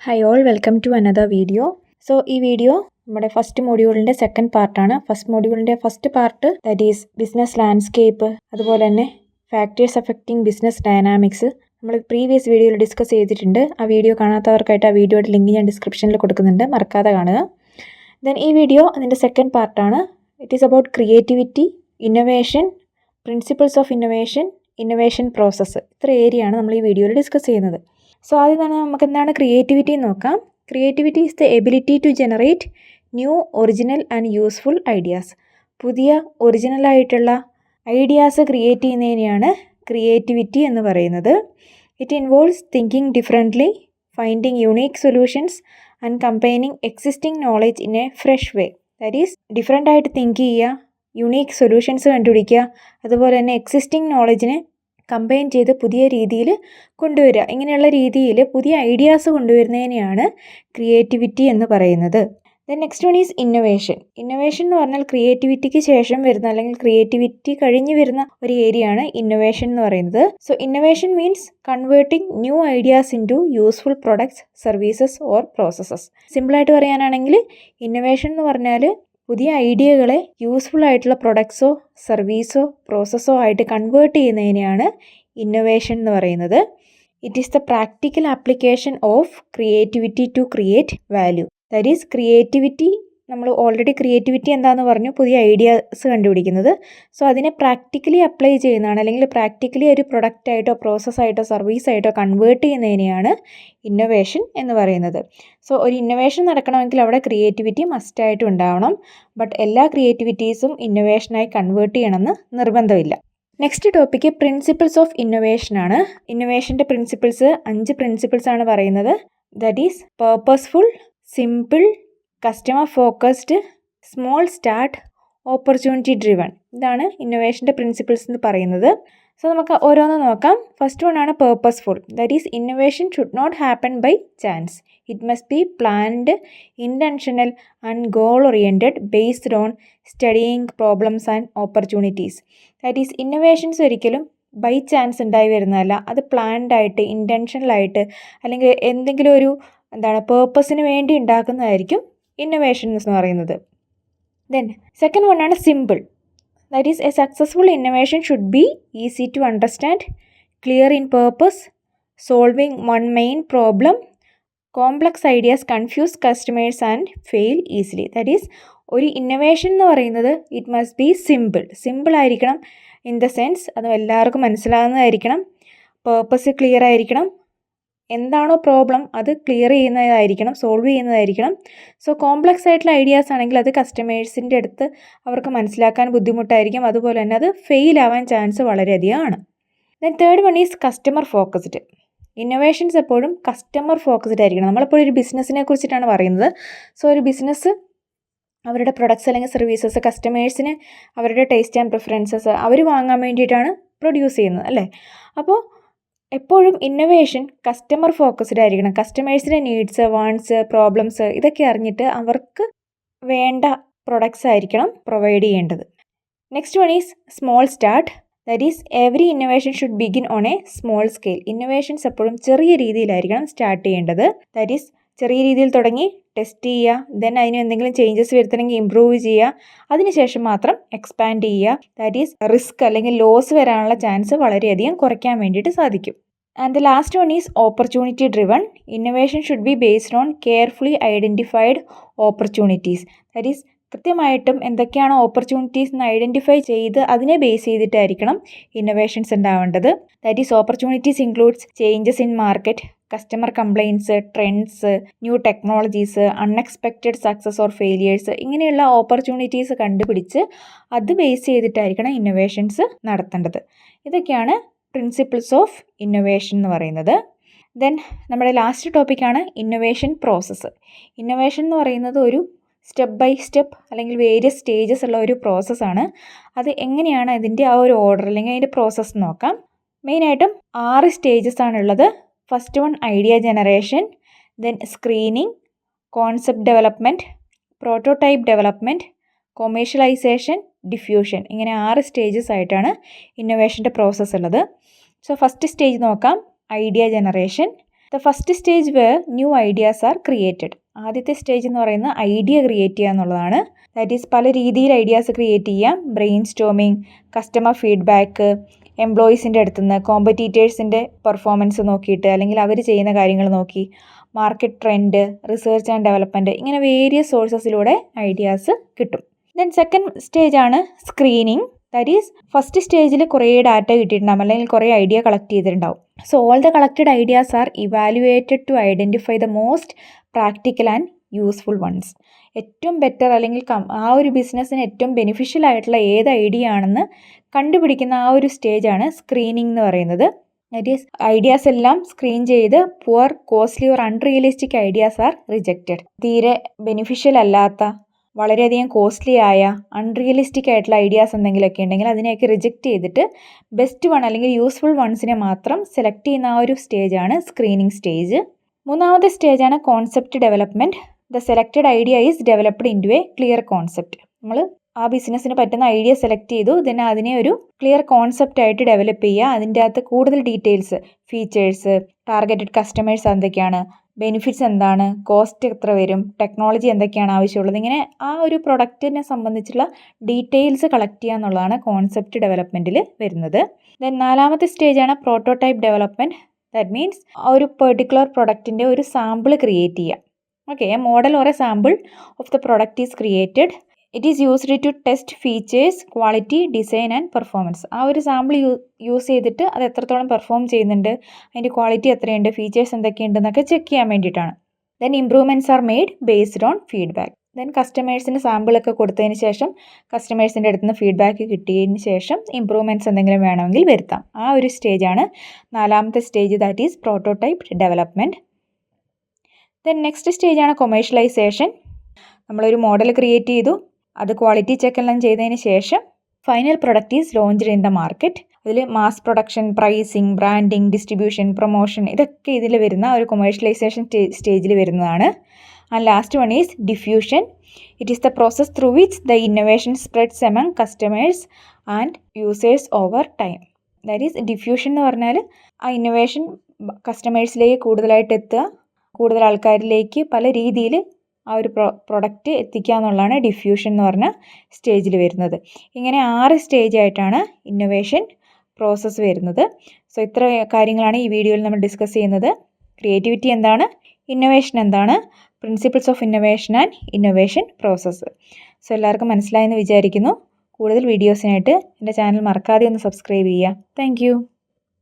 Hi all, welcome to another video. So, ഈ video നമ്മുടെ first മൊഡ്യൂളിൻ്റെ സെക്കൻഡ് പാർട്ടാണ്. ഫസ്റ്റ് മൊഡ്യൂളിൻ്റെ first part that is business landscape, അതുപോലെ തന്നെ ഫാക്ടേഴ്സ് അഫക്റ്റിംഗ് ബിസിനസ് ഡൈനാമിക്സ് നമ്മൾ പ്രീവിയസ് വീഡിയോയിൽ ഡിസ്കസ് ചെയ്തിട്ടുണ്ട്. ആ വീഡിയോ കാണാത്തവർക്കായിട്ട് ആ വീഡിയോയുടെ ലിങ്ക് ഞാൻ ഡിസ്ക്രിപ്ഷനിൽ കൊടുക്കുന്നുണ്ട്, മറക്കാതെ കാണുക. ദെൻ ഈ വീഡിയോ അതിൻ്റെ സെക്കൻഡ് പാർട്ടാണ്. It is about creativity, innovation, principles of innovation, innovation process. ഇത്ര ഏരിയയാണ് നമ്മൾ ഈ വീഡിയോയിൽ ഡിസ്കസ് ചെയ്യുന്നത്. സോ ആദ്യം തന്നെ നമുക്ക് എന്താണ് ക്രിയേറ്റിവിറ്റി എന്ന് നോക്കാം. Creativity is the ability to generate new original and useful ideas. പുതിയ ഒറിജിനലായിട്ടുള്ള ഐഡിയാസ് ക്രിയേറ്റ് ചെയ്യുന്നതിനെയാണ് ക്രിയേറ്റിവിറ്റി എന്ന് പറയുന്നത്. It involves thinking differently, finding unique solutions and combining existing knowledge in a fresh way. That is different ആയിട്ട് think ചെയ്യുക, unique solutions കണ്ടുപിടിക്കുക, അതുപോലെ തന്നെ എക്സിസ്റ്റിംഗ് നോളജിനെ കമ്പൈൻ ചെയ്ത് പുതിയ രീതിയിൽ കൊണ്ടുവരിക. ഇങ്ങനെയുള്ള രീതിയിൽ പുതിയ ഐഡിയാസ് കൊണ്ടുവരുന്നതിനെയാണ് ക്രിയേറ്റിവിറ്റി എന്ന് പറയുന്നത്. Then next one is innovation. Innovation എന്ന് പറഞ്ഞാൽ ക്രിയേറ്റിവിറ്റിക്ക് ശേഷം വരുന്ന അല്ലെങ്കിൽ ക്രിയേറ്റിവിറ്റി കഴിഞ്ഞ് വരുന്ന ഒരു ഏരിയയാണ് ഇന്നൊവേഷൻ എന്ന് പറയുന്നത്. So innovation means converting new ideas into useful products, services or processes. സിമ്പിളായിട്ട് പറയാനാണെങ്കിൽ ഇന്നൊവേഷൻ എന്ന് പറഞ്ഞാൽ പുതിയ ഐഡിയകളെ യൂസ്ഫുൾ ആയിട്ടുള്ള പ്രൊഡക്ട്സോ സർവീസോ പ്രോസസ്സോ ആയിട്ട് കൺവേർട്ട് ചെയ്യുന്നതിനെയാണ് ഇന്നൊവേഷൻ എന്ന് പറയുന്നത്. It is the practical application of creativity to create value. That is creativity, നമ്മൾ ഓൾറെഡി ക്രിയേറ്റിവിറ്റി എന്താണെന്ന് പറഞ്ഞു, പുതിയ ഐഡിയാസ് കണ്ടുപിടിക്കുന്നത്. സോ അതിനെ പ്രാക്ടിക്കലി അപ്ലൈ ചെയ്യുന്നതാണ്, അല്ലെങ്കിൽ പ്രാക്ടിക്കലി ഒരു പ്രൊഡക്റ്റായിട്ടോ പ്രോസസ്സായിട്ടോ സർവീസായിട്ടോ കൺവേർട്ട് ചെയ്യുന്നതിനെയാണ് ഇന്നൊവേഷൻ എന്ന് പറയുന്നത്. സോ ഒരു ഇന്നൊവേഷൻ നടക്കണമെങ്കിൽ അവിടെ ക്രിയേറ്റിവിറ്റി മസ്റ്റായിട്ട് ഉണ്ടാവണം. ബട്ട് എല്ലാ ക്രിയേറ്റിവിറ്റീസും ഇന്നൊവേഷനായി കൺവേർട്ട് ചെയ്യണമെന്ന് നിർബന്ധമില്ല. Next topic principles of innovation ആണ്. ഇന്നൊവേഷൻ്റെ പ്രിൻസിപ്പിൾസ് 5 പ്രിൻസിപ്പിൾസ് ആണ് പറയുന്നത്. That is purposeful, simple, customer focused, small start, opportunity driven. ഇതാണ് ഇന്നൊവേഷൻ്റെ പ്രിൻസിപ്പിൾസ് എന്ന് പറയുന്നത്. സോ നമുക്ക് ഓരോന്ന് നോക്കാം. ഫസ്റ്റ് വൺ ആണ് purposeful. That is innovation should not happen by chance. It must be planned, intentional and goal oriented, based on studying problems and opportunities. That is innovations ഒരിക്കലും by chance ഉണ്ടായി വരുന്നതല്ല, അത് പ്ലാൻഡായിട്ട് ഇൻറ്റൻഷണലായിട്ട് അല്ലെങ്കിൽ എന്തെങ്കിലും ഒരു പേർപ്പസിന് വേണ്ടി ഉണ്ടാക്കുന്നതായിരിക്കും ഇന്നൊവേഷൻ എന്ന് പറയുന്നത്. ദെൻ സെക്കൻഡ് വൺ ആണ് simple. That is a successful innovation should be easy to understand, clear in purpose, solving one main problem, complex ideas confuse customers and fail easily. That is ഒരു innovation എന്ന് പറയുന്നത് it must be simple. Simple ആയിരിക്കണം in the sense അത് എല്ലാവർക്കും മനസ്സിലാകുന്നതായിരിക്കണം, purpose clear ആയിരിക്കണം, എന്താണോ problem അത് ക്ലിയർ ചെയ്യുന്നതായിരിക്കണം, സോൾവ് ചെയ്യുന്നതായിരിക്കണം. സോ കോംപ്ലക്സ് ആയിട്ടുള്ള ഐഡിയാസ് ആണെങ്കിൽ അത് കസ്റ്റമേഴ്സിൻ്റെ അടുത്ത് അവർക്ക് മനസ്സിലാക്കാൻ ബുദ്ധിമുട്ടായിരിക്കും, അതുപോലെ തന്നെ അത് ഫെയിൽ ആവാൻ ചാൻസ് വളരെയധികമാണ്. Then third one is customer focused. Innovations എപ്പോഴും കസ്റ്റമർ ഫോക്കസ്ഡ് ആയിരിക്കണം. നമ്മളെപ്പോഴും ഒരു ബിസിനസ്സിനെ കുറിച്ചിട്ടാണ് പറയുന്നത്. സോ ഒരു ബിസിനസ് അവരുടെ പ്രൊഡക്ട്സ് അല്ലെങ്കിൽ സർവീസസ് കസ്റ്റമേഴ്സിന് അവരുടെ ടേസ്റ്റ് ആൻഡ് പ്രിഫറൻസസ് അവർ വാങ്ങാൻ വേണ്ടിയിട്ടാണ് പ്രൊഡ്യൂസ് ചെയ്യുന്നത് അല്ലേ. അപ്പോൾ എപ്പോഴും ഇന്നൊവേഷൻ കസ്റ്റമർ ഫോക്കസ്ഡ് ആയിരിക്കണം. കസ്റ്റമേഴ്സിൻ്റെ നീഡ്സ്, വാണ്ട്സ്, പ്രോബ്ലംസ് ഇതൊക്കെ അറിഞ്ഞിട്ട് അവർക്ക് വേണ്ട പ്രൊഡക്ട്സ് ആയിരിക്കണം പ്രൊവൈഡ് ചെയ്യേണ്ടത്. Next one is small start. That is every innovation should begin on A small scale. Innovations എപ്പോഴും ചെറിയ രീതിയിലായിരിക്കണം സ്റ്റാർട്ട് ചെയ്യേണ്ടത്. ദാറ്റ് ഈസ് ചെറിയ രീതിയിൽ തുടങ്ങി ടെസ്റ്റ് ചെയ്യുക, ദെൻ അതിന് എന്തെങ്കിലും ചേഞ്ചസ് വരുത്തണമെങ്കിൽ ഇമ്പ്രൂവ് ചെയ്യുക, അതിനുശേഷം മാത്രം എക്സ്പാൻഡ് ചെയ്യുക. ദാറ്റ് ഈസ് റിസ്ക് അല്ലെങ്കിൽ ലോസ് വരാനുള്ള ചാൻസ് വളരെയധികം കുറയ്ക്കാൻ വേണ്ടിയിട്ട് സാധിക്കും. And the last one is opportunity driven. Innovation should be based on carefully identified opportunities. That is കൃത്യമായിട്ടും എന്തൊക്കെയാണോ ഓപ്പർച്യൂണിറ്റീസ് എന്ന് ഐഡൻറ്റിഫൈ ചെയ്ത് അതിനെ ബേസ് ചെയ്തിട്ടായിരിക്കണം ഇന്നൊവേഷൻസ് ഉണ്ടാവേണ്ടത്. That is opportunities includes changes in market, customer complaints, trends, new technologies, unexpected success or failures. ഇങ്ങനെയുള്ള opportunities കണ്ടുപിടിച്ച് അത് ബേസ് ചെയ്തിട്ടായിരിക്കണം ഇന്നൊവേഷൻസ് നടത്തേണ്ടത്. ഇതൊക്കെയാണ് പ്രിൻസിപ്പിൾസ് ഓഫ് ഇന്നൊവേഷൻ എന്ന് പറയുന്നത്. ദെൻ നമ്മുടെ ലാസ്റ്റ് ടോപ്പിക്കാണ് ഇന്നൊവേഷൻ പ്രോസസ്സ്. ഇന്നൊവേഷൻ എന്ന് പറയുന്നത് ഒരു സ്റ്റെപ്പ് ബൈ സ്റ്റെപ്പ് അല്ലെങ്കിൽ വേരിയസ് സ്റ്റേജസ് ഉള്ള ഒരു പ്രോസസ്സാണ്. അത് എങ്ങനെയാണ് അതിൻ്റെ ആ ഒരു ഓർഡർ അല്ലെങ്കിൽ അതിൻ്റെ പ്രോസസ്സ് നോക്കാം. മെയിനായിട്ടും 6 സ്റ്റേജസ് ആണുള്ളത്. First one idea generation, then screening, concept development, prototype development, commercialisation, diffusion. ഇങ്ങനെ 6 സ്റ്റേജസ് ആയിട്ടാണ് ഇന്നൊവേഷൻ്റെ പ്രോസസ്സ് ഉള്ളത്. സോ ഫസ്റ്റ് സ്റ്റേജ് നോക്കാം, idea generation. The first stage where new ideas are created. ആദ്യത്തെ സ്റ്റേജ് എന്ന് പറയുന്നത് ഐഡിയ ക്രിയേറ്റ് ചെയ്യുക എന്നുള്ളതാണ്. ദാറ്റ് ഈസ് പല രീതിയിൽ ഐഡിയാസ് ക്രിയേറ്റ് ചെയ്യാം. ബ്രെയിൻ സ്റ്റോമിങ്, കസ്റ്റമർ ഫീഡ്ബാക്ക്, എംപ്ലോയീസിൻ്റെ അടുത്തുനിന്ന്, കോമ്പറ്റീറ്റേഴ്സിൻ്റെ പെർഫോമൻസ് നോക്കിയിട്ട് അല്ലെങ്കിൽ അവർ ചെയ്യുന്ന കാര്യങ്ങൾ നോക്കി, market trend, research and development, ഇങ്ങനെ വേരിയസ് സോഴ്സസിലൂടെ ഐഡിയാസ് കിട്ടും. ദെൻ സെക്കൻഡ് സ്റ്റേജാണ് സ്ക്രീനിങ്. ദാറ്റ് ഈസ് ഫസ്റ്റ് സ്റ്റേജിൽ കുറേ ഡാറ്റ കിട്ടിയിട്ടുണ്ടാകും അല്ലെങ്കിൽ കുറേ ഐഡിയ കളക്ട് ചെയ്തിട്ടുണ്ടാവും. So all the collected ideas are evaluated to identify the most practical and useful ones. ഏറ്റവും ബെറ്റർ അല്ലെങ്കിൽ ആ ഒരു ബിസിനസ്സിന് ഏറ്റവും ബെനിഫിഷ്യൽ ആയിട്ടുള്ള ഏത് ഐഡിയ ആണെന്ന് കണ്ടുപിടിക്കുന്ന ആ ഒരു സ്റ്റേജാണ് സ്ക്രീനിങ് എന്ന് പറയുന്നത്. ദാറ്റ് ഈസ് ഐഡിയാസ് എല്ലാം സ്ക്രീൻ ചെയ്ത് poor, costly or unrealistic ideas R rejected. തീരെ ബെനിഫിഷ്യൽ അല്ലാത്ത, വളരെയധികം കോസ്റ്റ്ലി ആയ, അൺറിയലിസ്റ്റിക് ആയിട്ടുള്ള ഐഡിയാസ് എന്തെങ്കിലുമൊക്കെ ഉണ്ടെങ്കിൽ അതിനെയൊക്കെ റിജക്റ്റ് ചെയ്തിട്ട് ബെസ്റ്റ് വൺ അല്ലെങ്കിൽ യൂസ്ഫുൾ വൺസിനെ മാത്രം സെലക്ട് ചെയ്യുന്ന ആ ഒരു സ്റ്റേജാണ് സ്ക്രീനിങ് സ്റ്റേജ്. മൂന്നാമത്തെ സ്റ്റേജാണ് concept development. The selected idea is developed into a clear concept. നമ്മൾ ആ ബിസിനസ്സിന് പറ്റുന്ന ഐഡിയ സെലക്ട് ചെയ്തു, then അതിനെ ഒരു ക്ലിയർ കോൺസെപ്റ്റ് ആയിട്ട് ഡെവലപ്പ് ചെയ്യുക. അതിൻ്റെ അകത്ത് കൂടുതൽ ഡീറ്റെയിൽസ്, ഫീച്ചേഴ്സ്, ടാർഗറ്റഡ് കസ്റ്റമേഴ്സ് എന്തൊക്കെയാണ്, ബെനിഫിറ്റ്സ് എന്താണ്, കോസ്റ്റ് എത്ര വരും, ടെക്നോളജി എന്തൊക്കെയാണ് ആവശ്യമുള്ളത്, ഇങ്ങനെ ആ ഒരു പ്രൊഡക്റ്റിനെ സംബന്ധിച്ചുള്ള ഡീറ്റെയിൽസ് കളക്ട് ചെയ്യുക എന്നുള്ളതാണ് കോൺസെപ്റ്റ് ഡെവലപ്മെൻറ്റിൽ വരുന്നത്. ദെൻ നാലാമത്തെ സ്റ്റേജാണ് പ്രോട്ടോടൈപ്പ് ഡെവലപ്മെൻറ്റ്. ദാറ്റ് മീൻസ് ആ ഒരു പെർട്ടിക്കുലർ പ്രൊഡക്റ്റിൻ്റെ ഒരു സാമ്പിൾ ക്രിയേറ്റ് ചെയ്യുക. Okay, a model or a sample of the product is created. It is used to test features, quality, design and performance. ആ ഒരു സാമ്പിൾ യൂസ് ചെയ്തിട്ട് അത് എത്രത്തോളം പെർഫോം ചെയ്യുന്നുണ്ട്, അതിൻ്റെ ക്വാളിറ്റി എത്രയുണ്ട്, ഫീച്ചേഴ്സ് എന്തൊക്കെയുണ്ടെന്നൊക്കെ ചെക്ക് ചെയ്യാൻ വേണ്ടിയിട്ടാണ്. Then improvements are made based on feedback. Then കസ്റ്റമേഴ്സിന് സാമ്പിളൊക്കെ കൊടുത്തതിന് ശേഷം, കസ്റ്റമേഴ്സിൻ്റെ അടുത്ത് നിന്ന് ഫീഡ്ബാക്ക് കിട്ടിയതിന് ശേഷം ഇംപ്രൂവ്മെൻറ്റ്സ് എന്തെങ്കിലും വേണമെങ്കിൽ വരുത്താം. ആ ഒരു സ്റ്റേജാണ് നാലാമത്തെ stage, that is prototype development. Then next സ്റ്റേജാണ് കൊമേഴ്ഷ്യലൈസേഷൻ. നമ്മളൊരു മോഡൽ ക്രിയേറ്റ് ചെയ്തു, അത് ക്വാളിറ്റി ചെക്ക് എല്ലാം ചെയ്തതിന് ശേഷം final product is launched in the market. അതിൽ mass production, pricing, branding, distribution, promotion, ഇതൊക്കെ ഇതിൽ വരുന്ന ഒരു കൊമേഴ്ഷ്യലൈസേഷൻ സ്റ്റേജിൽ വരുന്നതാണ്. And last one is diffusion. It is the process through which the innovation spreads among customers and users over time. That is diffusion എന്ന് പറഞ്ഞാൽ ആ ഇന്നോവേഷൻ കസ്റ്റമേഴ്സിലേക്ക് കൂടുതലായിട്ട് എത്തുക, കൂടുതൽ ആൾക്കാരിലേക്ക് പല രീതിയിൽ ആ ഒരു പ്രൊഡക്റ്റ് എത്തിക്കുക എന്നുള്ളതാണ് ഡിഫ്യൂഷൻ എന്ന് പറഞ്ഞ സ്റ്റേജിൽ വരുന്നത്. ഇങ്ങനെ 6 സ്റ്റേജായിട്ടാണ് ഇന്നോവേഷൻ പ്രോസസ്സ് വരുന്നത്. സോ ഇത്ര കാര്യങ്ങളാണ് ഈ വീഡിയോയിൽ നമ്മൾ ഡിസ്കസ് ചെയ്യുന്നത്. ക്രിയേറ്റിവിറ്റി എന്താണ്, ഇന്നോവേഷൻ എന്താണ്, principles of innovation and innovation process. So എല്ലാവർക്കും മനസ്സിലായെന്ന് വിചാരിക്കുന്നു. കൂടുതൽ വീഡിയോസിനായിട്ട് എൻ്റെ ചാനൽ മറക്കാതെ ഒന്ന് സബ്സ്ക്രൈബ് ചെയ്യുക. താങ്ക്